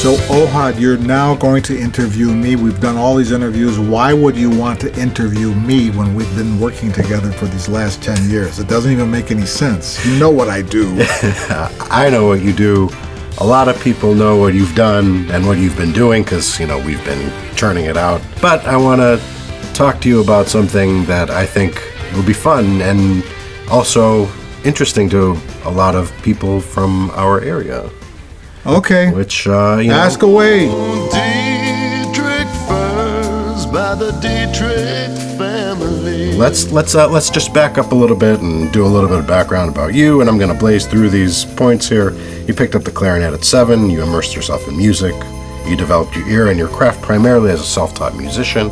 So, Ohad, you're now going to interview me. We've done all these interviews. Why would you want to interview me when we've been working together for these last 10 years? It doesn't even make any sense. You know what I do. I know what you do. A lot of people know what you've done and what you've been doing because, we've been churning it out. But I want to talk to you about something that I think will be fun and also interesting to a lot of people from our area. Okay. Which, Ask away. Dietrich furs by the Dietrich family. Let's just back up a little bit and do a little bit of background about you, and I'm going to blaze through these points here. You picked up the clarinet at 7. You immersed yourself in music. You developed your ear and your craft primarily as a self-taught musician.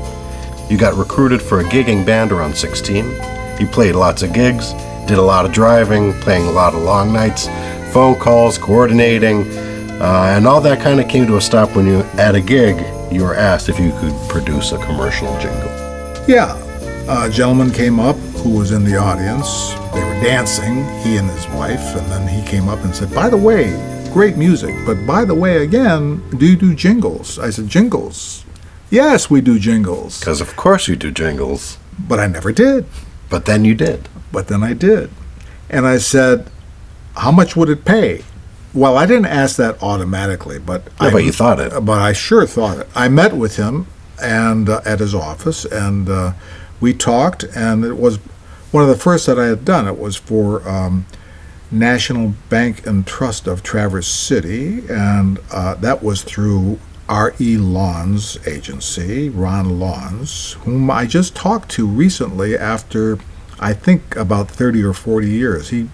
You got recruited for a gigging band around 16. You played lots of gigs, did a lot of driving, playing a lot of long nights, phone calls, coordinating. And all that kind of came to a stop when you, at a gig, you were asked if you could produce a commercial jingle. Yeah. A gentleman came up who was in the audience. They were dancing, he and his wife, and then he came up and said, by the way, great music, but by the way, again, do you do jingles? I said, jingles? Yes, we do jingles. Because of course you do jingles. But I never did. But then you did. But then I did. And I said, how much would it pay? Well, I didn't ask that automatically, but but you thought it. But I sure thought it. I met with him and at his office, and we talked. And it was one of the first that I had done. It was for National Bank and Trust of Traverse City, and that was through R.E. Lawn's agency, Ron Lawns, whom I just talked to recently after, I think, about 30 or 40 years. He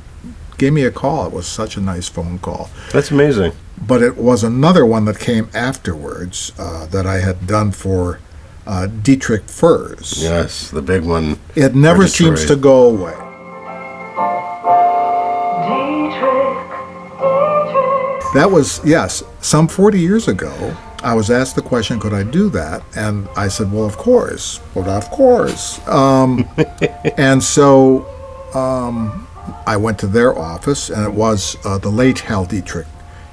gave me a call. It was such a nice phone call. That's amazing. But it was another one that came afterwards that I had done for Dittrich Furs. Yes, the big one. It never seems to go away. That was, yes, some 40 years ago. I was asked the question, could I do that? And I said, well, of course. Well, of course. And so I went to their office, and it was the late Hal Dietrich.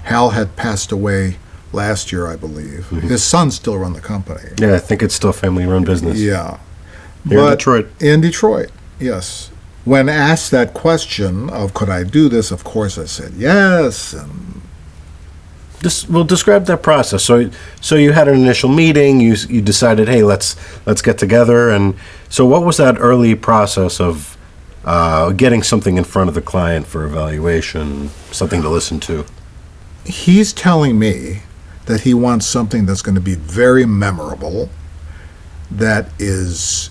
Hal had passed away last year, I believe. Mm-hmm. His sons still run the company. Yeah, I think it's still a family-run business. Yeah. Here in Detroit. In Detroit, yes. When asked that question of could I do this, of course I said yes. And Well, describe that process. So you had an initial meeting. You decided, hey, let's get together. And so what was that early process of getting something in front of the client for evaluation, something to listen to? He's telling me that he wants something that's going to be very memorable, that is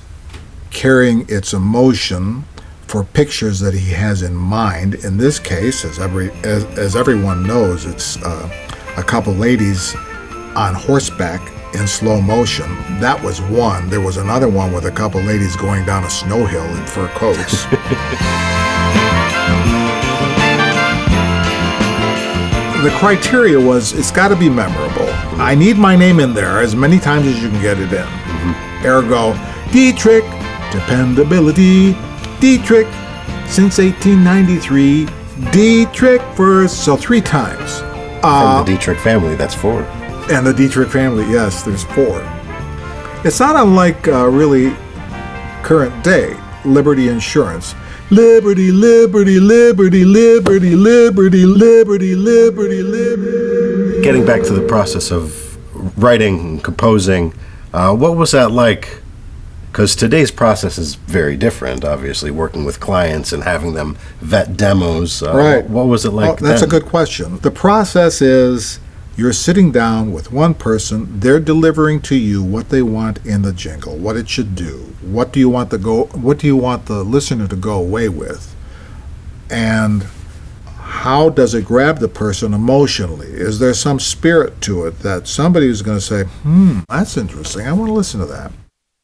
carrying its emotion for pictures that he has in mind. In this case, as everyone knows, it's a couple ladies on horseback in slow motion. That was one. There was another one with a couple ladies going down a snow hill in fur coats. The criteria was, it's got to be memorable. Mm-hmm. I need my name in there as many times as you can get it in. Mm-hmm. Ergo, Dietrich, dependability, Dietrich, since 1893, Dietrich first, so 3 times. From the Dietrich family, that's 4. And the Dietrich family, yes, there's 4. It's not unlike really current day Liberty Insurance. Liberty, liberty, liberty, liberty, liberty, liberty, liberty, liberty. Getting back to the process of writing and composing, what was that like? Because today's process is very different, obviously, working with clients and having them vet demos. Right. What was it like That's then? a good question. The process is you're sitting down with one person. They're delivering to you what they want in the jingle, what it should do. What do you want the listener to go away with? And how does it grab the person emotionally? Is there some spirit to it that somebody is going to say, that's interesting. I want to listen to that.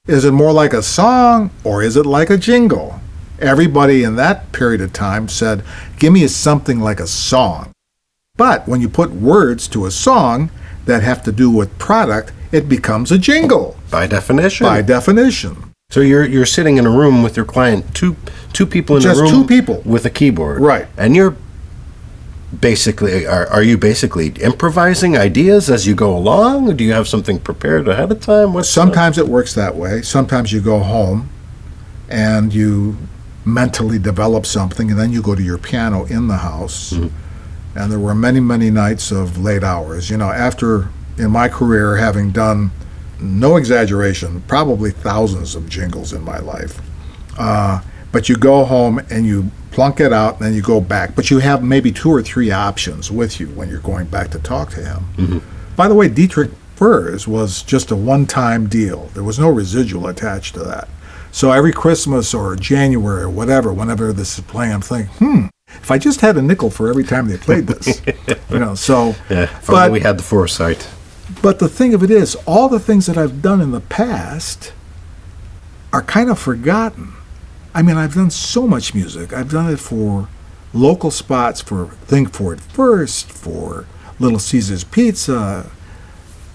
Is it more like a song or is it like a jingle? Everybody in that period of time said, give me something like a song. But when you put words to a song that have to do with product, it becomes a jingle. By definition. By definition. So you're sitting in a room with your client, two people in a room. Just 2 people. With a keyboard. Right. And you're basically, are you basically improvising ideas as you go along? Or do you have something prepared ahead of time? Sometimes it works that way. Sometimes you go home and you mentally develop something, and then you go to your piano in the house. And there were many, many nights of late hours. After, in my career, having done, no exaggeration, probably thousands of jingles in my life. But you go home and you plunk it out, and then you go back. But you have maybe 2 or 3 options with you when you're going back to talk to him. By the way, Dietrich Furs was just a one-time deal. There was no residual attached to that. So every Christmas or January or whatever, whenever this is playing, I'm thinking, if I just had a nickel for every time they played this. So... Yeah, if only we had the foresight. But the thing of it is, all the things that I've done in the past are kind of forgotten. I mean, I've done so much music. I've done it for local spots, for Think For It First, for Little Caesar's Pizza.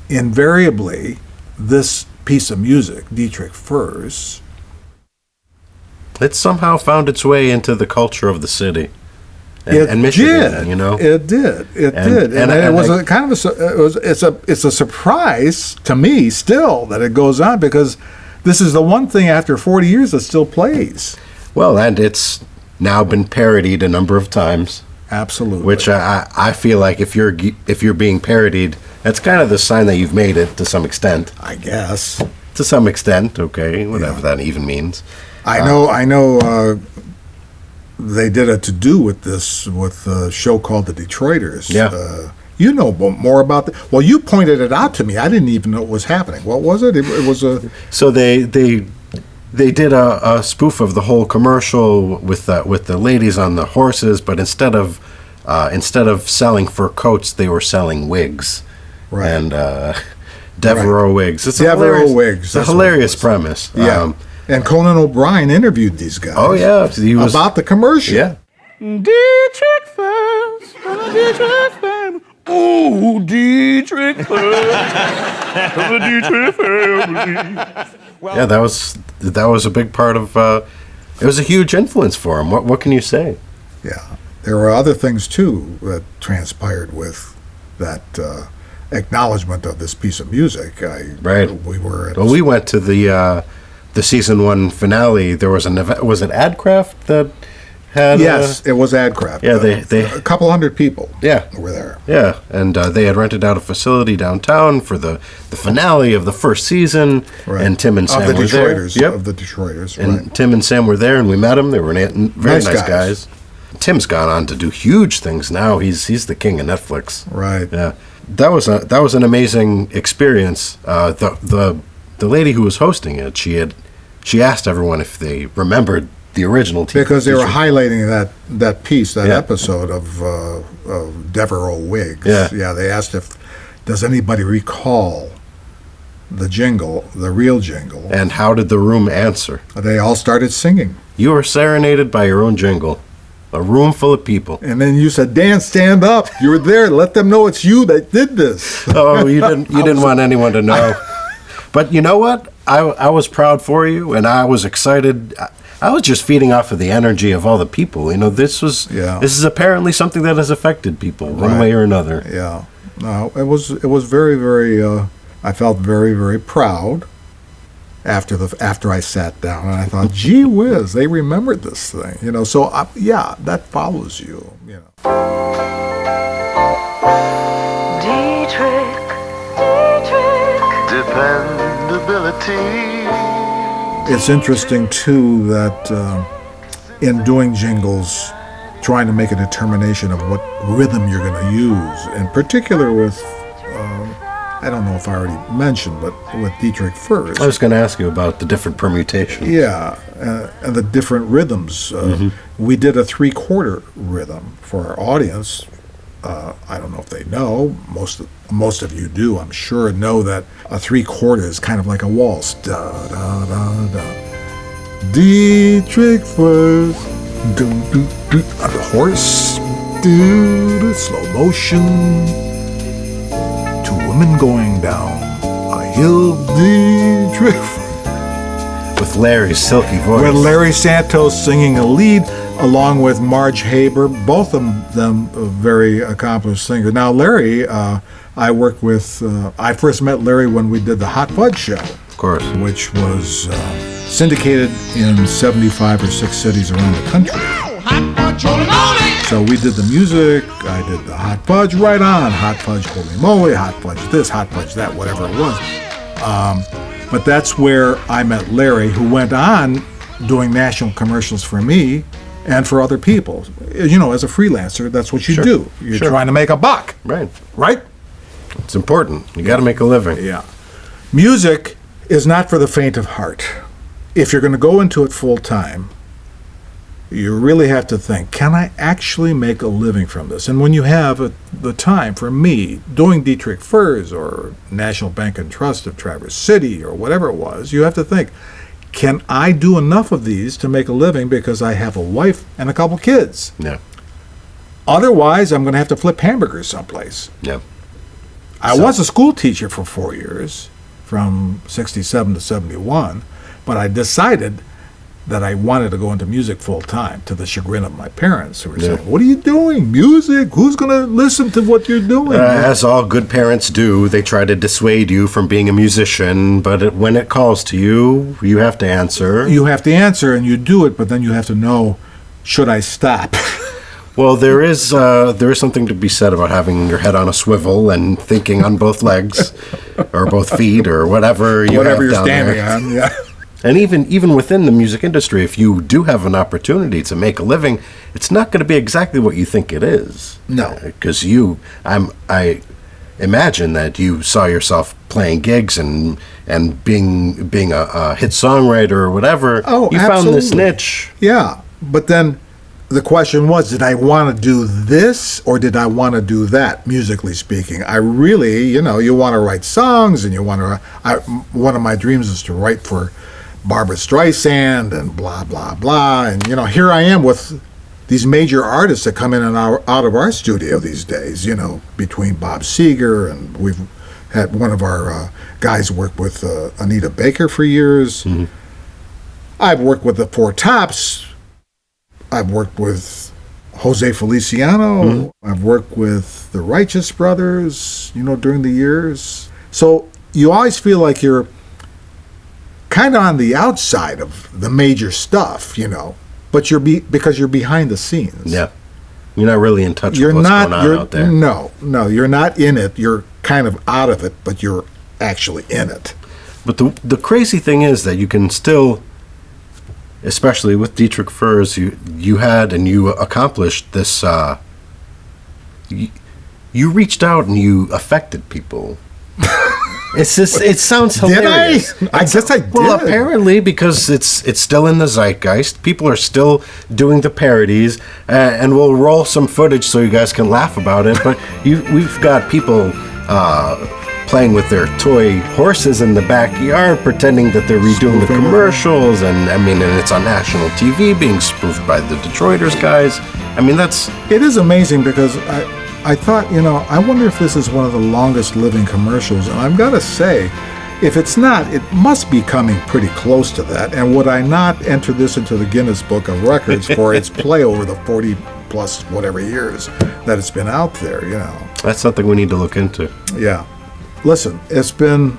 Invariably, this piece of music, Dittrich Furs, it somehow found its way into the culture of the city. And Michigan, It did. And it was a kind of it's a surprise to me still that it goes on, because this is the one thing after 40 years that still plays. Well, and it's now been parodied a number of times. Absolutely. Which I feel like if you're being parodied, that's kind of the sign that you've made it to some extent. I guess. To some extent, okay, whatever that even means. I know. They did a to-do with this, with a show called The Detroiters. Yeah. You know more about that. Well, you pointed it out to me. I didn't even know it was happening. What was it? It was a... So they did a spoof of the whole commercial with the ladies on the horses, but instead of selling fur coats, they were selling wigs. Right. And Devereaux wigs. It's Devereaux wigs. It's a hilarious premise. Yeah. And Conan O'Brien interviewed these guys. Oh, yeah. He was about the commercial. Yeah. Dietrich first, Dietrich family. Ooh, Dietrich first, the Dietrich family. Yeah, that was a big part of. It was a huge influence for him. What can you say? Yeah, there were other things too that transpired with that acknowledgement of this piece of music. Right. We went to the season 1 finale. There was an event. Was it AdCraft that had? Yes, it was AdCraft. Yeah, they a couple hundred people. Yeah, were there. Yeah, and they had rented out a facility downtown for the finale of the first season. Right. And Tim and Sam were there. Yep. Of the Detroiters. And right. Tim and Sam were there, and we met them. They were very nice guys. Tim's gone on to do huge things now. He's the king of Netflix. Right. Yeah. That was an amazing experience. The lady who was hosting it, she asked everyone if they remembered the original TV. Because they were highlighting that piece, that episode of Devereaux wigs. Yeah. They asked does anybody recall the jingle, the real jingle? And how did the room answer? They all started singing. You were serenaded by your own jingle. A room full of people. And then you said, Dan, stand up. You were there. Let them know it's you that did this. Oh, you didn't want anyone to know. But you know what? I was proud for you, and I was excited. I was just feeding off of the energy of all the people. This is apparently something that has affected people one way or another. Yeah. No, it was very, very. I felt very, very proud after I sat down, and I thought, gee whiz, they remembered this thing. So that follows you. Dietrich, dependability. It's interesting too that in doing jingles, trying to make a determination of what rhythm you're going to use, in particular with I don't know if I already mentioned, but with Dietrich Furs. I was going to ask you about the different permutations. Yeah, and the different rhythms. We did a 3/4 rhythm for our audience. I don't know if they know. Most of you do, I'm sure, know that a 3/4 is kind of like a waltz. Da da da da. Dietrich Furs. Do do do. On the horse. Do do. Slow motion. Women going down a hill, Dietrich. With Larry's silky voice. With Larry Santos singing a lead. along with Marge Haber, both of them very accomplished singers. Now, Larry, I worked with, I first met Larry when we did the Hot Fudge Show. Of course. Which was syndicated in 75 or 6 cities around the country. So we did the music, I did the Hot Fudge, right on. Hot Fudge Holy Moly, Hot Fudge this, Hot Fudge that, whatever it was. But that's where I met Larry, who went on doing national commercials for me and for other people. You know, as a freelancer, that's what you do. You're trying to make a buck. Right. Right? It's important. You got to make a living. Yeah. Music is not for the faint of heart. If you're going to go into it full time, you really have to think, can I actually make a living from this? And when you have the time, for me, doing Dietrich Furs or National Bank and Trust of Traverse City or whatever it was, you have to think, can I do enough of these to make a living because I have a wife and a couple kids? Yeah. Otherwise, I'm going to have to flip hamburgers someplace. Yeah. I was a school teacher for 4 years, from 67 to 71, but I decided that I wanted to go into music full time, to the chagrin of my parents, who were saying, "What are you doing? Music? Who's going to listen to what you're doing?" As all good parents do, they try to dissuade you from being a musician, but when it calls to you, you have to answer. You have to answer, and you do it, but then you have to know, should I stop? Well, there is something to be said about having your head on a swivel and thinking on both legs, or both feet, or whatever you Whatever have you're down standing there. on, yeah. And even within the music industry, if you do have an opportunity to make a living, it's not going to be exactly what you think it is. No. Because I imagine that you saw yourself playing gigs and being a hit songwriter or whatever. Oh, you absolutely. found this niche. Yeah, but then the question was, did I want to do this or did I want to do that, musically speaking? I really, you want to write songs, and one of my dreams is to write for Barbra Streisand and blah, blah, blah. And, here I am with these major artists that come in and out of our studio these days, between Bob Seger, and we've had one of our guys work with Anita Baker for years. Mm-hmm. I've worked with the Four Tops. I've worked with Jose Feliciano. Mm-hmm. I've worked with the Righteous Brothers, during the years. So you always feel like you're kind of on the outside of the major stuff, but because you're behind the scenes. Yeah. You're not really in touch with what's going on out there. No, you're not in it. You're kind of out of it, but you're actually in it. But the crazy thing is that you can still, especially with Dietrich Furs, you had and you accomplished this. You reached out and you affected people. It's just, it sounds hilarious. Did I? I guess I did. Well, apparently, because it's still in the zeitgeist. People are still doing the parodies, and we'll roll some footage so you guys can laugh about it. But we've got people playing with their toy horses in the backyard, pretending that they're redoing the commercials, and it's on national TV, being spoofed by the Detroiters guys. It is amazing because I thought, I wonder if this is one of the longest living commercials, and I've got to say, if it's not, it must be coming pretty close to that. And would I not enter this into the Guinness Book of Records for its play over the 40 plus whatever years that it's been out there, That's something we need to look into. Yeah. Listen, it's been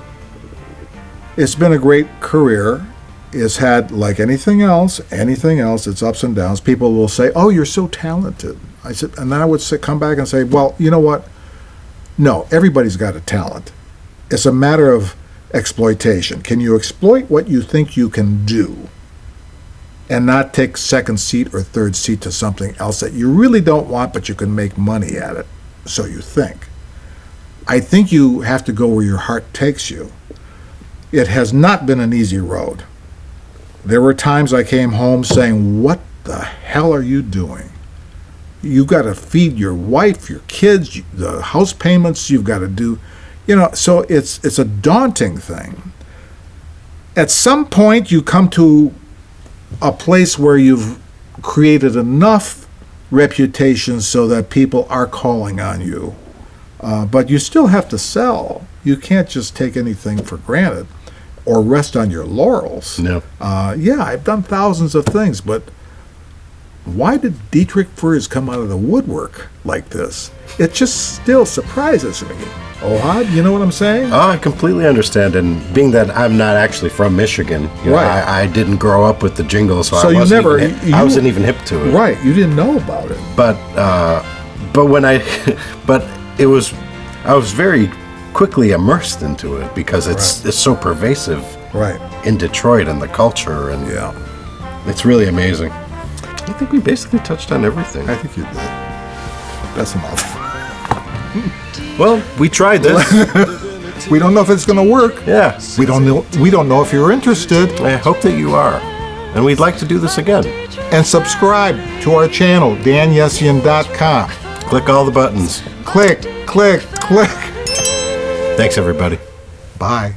a great career. It's had, like anything else, its ups and downs. People will say, "Oh, you're so talented." I said, and then I would come back and say, "Well, you know what? No, everybody's got a talent. It's a matter of exploitation. Can you exploit what you think you can do, and not take second seat or third seat to something else that you really don't want, but you can make money at it, so you think?" I think you have to go where your heart takes you. It has not been an easy road. There were times I came home saying, "What the hell are you doing? You got to feed your wife, your kids, the house payments you've got to do." So it's a daunting thing. At some point, you come to a place where you've created enough reputation so that people are calling on you. But you still have to sell. You can't just take anything for granted or rest on your laurels. No. Yeah, I've done thousands of things, but why did Dietrich first come out of the woodwork like this? It just still surprises me. Ohad, you know what I'm saying? Oh, I completely understand. And being that I'm not actually from Michigan, you know, Right. I didn't grow up with the Jingles, so So I you wasn't never- even hip, you- I wasn't even hip to it. Right, you didn't know about it. But when I was very quickly immersed into it because it's so pervasive Right. in Detroit and the culture, and Yeah, it's really amazing. I think we basically touched on everything. I think you did. That's enough. Well, we tried this. We don't know if it's going to work. Yeah. We don't know. We don't know if you're interested. I hope that you are. And we'd like to do this again. And subscribe to our channel, danyesian.com. Click all the buttons. Click, click, click. Thanks, everybody. Bye.